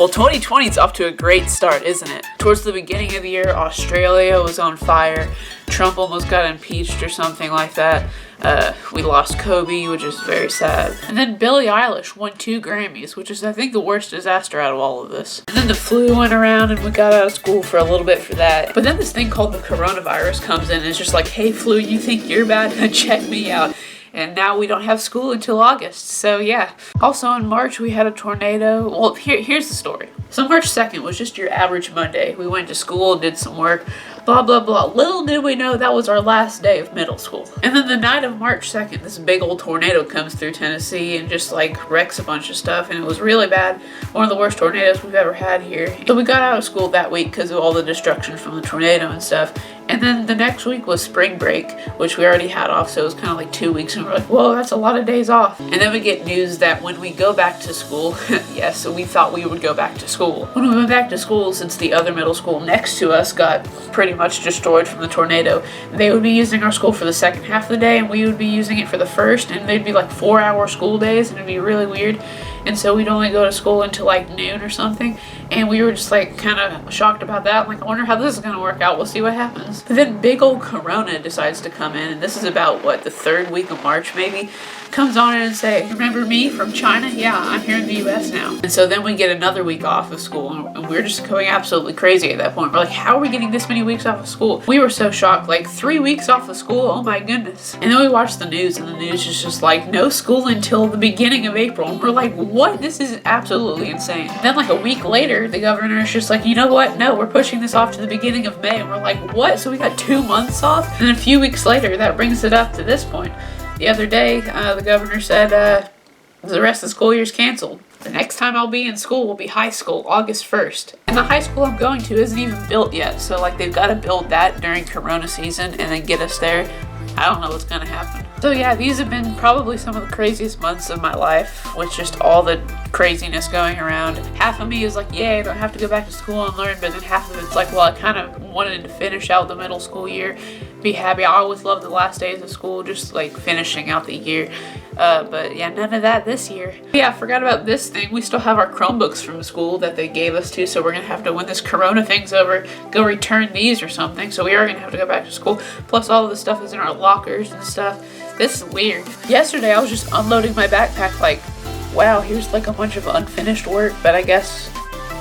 Well, 2020 is off to a great start, isn't it? Towards the beginning of the year, Australia was on fire. Trump almost got impeached or something like that. We lost Kobe, which is very sad. And then Billie Eilish won 2 Grammys, which is, I think, the worst disaster out of all of this. And then the flu went around and we got out of school for a little bit for that. But then this thing called the coronavirus comes in and it's just like, hey, flu, you think you're bad? Check me out. And now we don't have school until August, so yeah. Also in March, we had a tornado. Well, here's the story. So March 2nd was just your average Monday. We went to school, did some work, blah, blah, blah. Little did we know that was our last day of middle school. And then the night of March 2nd, this big old tornado comes through Tennessee and just like wrecks a bunch of stuff. And it was really bad. One of the worst tornadoes we've ever had here. So we got out of school that week because of all the destruction from the tornado and stuff. And then the next week was spring break, which we already had off, so it was kind of like 2 weeks, and we're like, whoa, that's a lot of days off. And then we get news that when we go back to school, yes, so we thought we would go back to school. When we went back to school, since the other middle school next to us got pretty much destroyed from the tornado, they would be using our school for the second half of the day, and we would be using it for the first, and they'd be like 4-hour school days, and it'd be really weird. And so we'd only go to school until like noon or something. And we were just like kind of shocked about that. Like, I wonder how this is going to work out. We'll see what happens. But then big old Corona decides to come in. And this is about, what, the 3rd week of March maybe? Comes on in and say, remember me from China? Yeah, I'm here in the US now. And so then we get another week off of school. And we're just going absolutely crazy at that point. We're like, how are we getting this many weeks off of school? We were so shocked. Like, 3 weeks off of school? Oh my goodness. And then we watched the news. And the news is just like, no school until the beginning of April. And we're like, what? This is absolutely insane. Then like a week later, the governor is just like, you know what? No, we're pushing this off to the beginning of May. And we're like, what? So we got 2 months off? And then a few weeks later, that brings it up to this point. The other day, the governor said the rest of the school year's canceled. The next time I'll be in school will be high school, August 1st. And the high school I'm going to isn't even built yet. So like they've got to build that during Corona season and then get us there. I don't know what's going to happen. So yeah, these have been probably some of the craziest months of my life with just all the craziness going around. Half of me is like, yay, I don't have to go back to school and learn. But then half of it's like, well, I kind of wanted to finish out the middle school year, be happy. I always loved the last days of school, just like finishing out the year. But yeah, none of that this year. Yeah, I forgot about this thing. We still have our Chromebooks from school that they gave us too, so we're gonna have to, when this Corona thing's over, go return these or something. So we are gonna have to go back to school. Plus all of the stuff is in our lockers and stuff. This is weird. Yesterday I was just unloading my backpack like, wow, here's like a bunch of unfinished work, but I guess,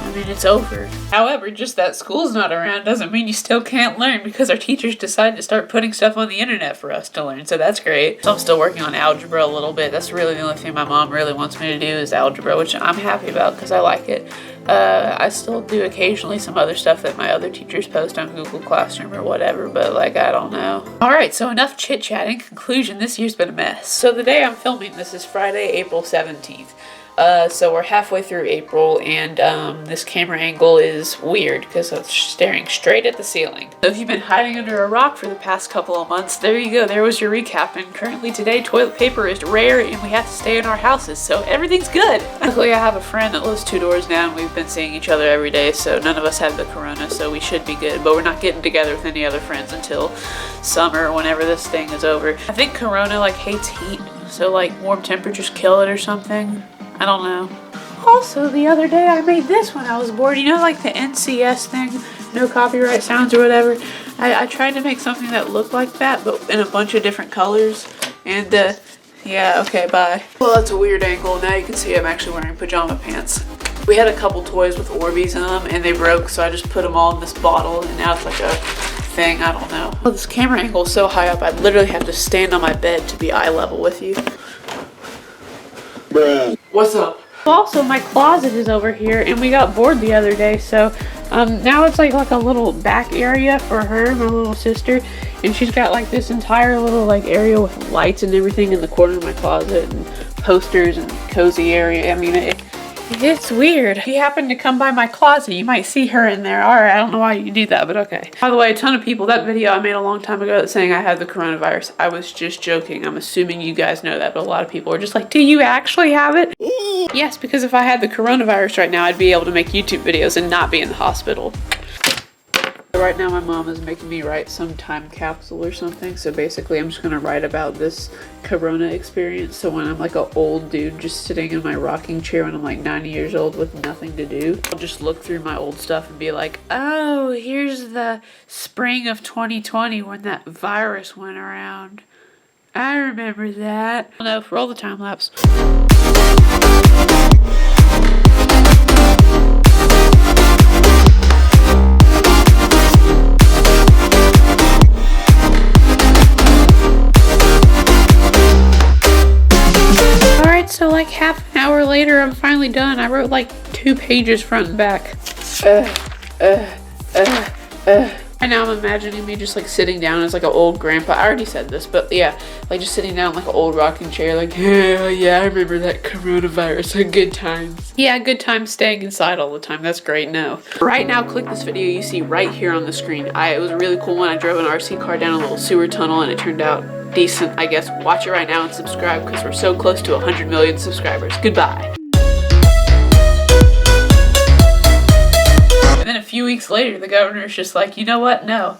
I mean, it's over. However, just that school's not around doesn't mean you still can't learn, because our teachers decided to start putting stuff on the internet for us to learn, so that's great. So I'm still working on algebra a little bit. That's really the only thing my mom really wants me to do is algebra, which I'm happy about because I like it. I still do occasionally some other stuff that my other teachers post on Google Classroom or whatever, but like, I don't know. Alright, so enough chit-chatting. Conclusion, this year's been a mess. So the day I'm filming this is Friday, April 17th. So we're halfway through April, and this camera angle is weird because it's staring straight at the ceiling. So if you've been hiding under a rock for the past couple of months, there you go, there was your recap. And currently today, toilet paper is rare and we have to stay in our houses, so everything's good. Luckily I have a friend that lives 2 doors down. We've been seeing each other every day, so none of us have the corona, so we should be good. But we're not getting together with any other friends until summer, whenever this thing is over. I think corona like hates heat, so like warm temperatures kill it or something. I don't know. Also, the other day I made this when I was bored. You know, like the NCS thing, no copyright sounds or whatever. I tried to make something that looked like that, but in a bunch of different colors. And, yeah, okay, bye. Well, that's a weird angle. Now you can see I'm actually wearing pajama pants. We had a couple toys with Orbeez in them, and they broke, so I just put them all in this bottle, and now it's like a thing. I don't know. Well, this camera angle is so high up, I literally have to stand on my bed to be eye level with you. Bruh. What's up? Also, my closet is over here, and we got bored the other day, so now it's like a little back area for her, my little sister, and she's got like this entire little like area with lights and everything in the corner of my closet, and posters and cozy area. I mean, it's weird. If you happen to come by my closet, you might see her in there. Alright, I don't know why you do that, but okay. By the way, a ton of people, that video I made a long time ago saying I had the coronavirus, I was just joking. I'm assuming you guys know that, but a lot of people are just like, do you actually have it? Yes, because if I had the coronavirus right now, I'd be able to make YouTube videos and not be in the hospital. right now my mom is making me write some time capsule or something. So basically I'm just gonna write about this Corona experience. So when I'm like an old dude just sitting in my rocking chair when I'm like 90 years old with nothing to do, I'll just look through my old stuff and be like, oh, here's the spring of 2020 when that virus went around. I remember that. No, roll the time lapse. Alright, so like half an hour later, I'm finally done. I wrote like 2 pages front and back. And now I'm imagining me just like sitting down as like an old grandpa. I already said this, but yeah, like just sitting down like an old rocking chair, like, yeah, I remember that coronavirus, good times. Yeah, good times staying inside all the time. That's great. No. Right now, click this video you see right here on the screen. It was a really cool one. I drove an RC car down a little sewer tunnel and it turned out decent, I guess. Watch it right now and subscribe because we're so close to 100 million subscribers. Goodbye. And then a few weeks later, the governor's just like, you know what? No,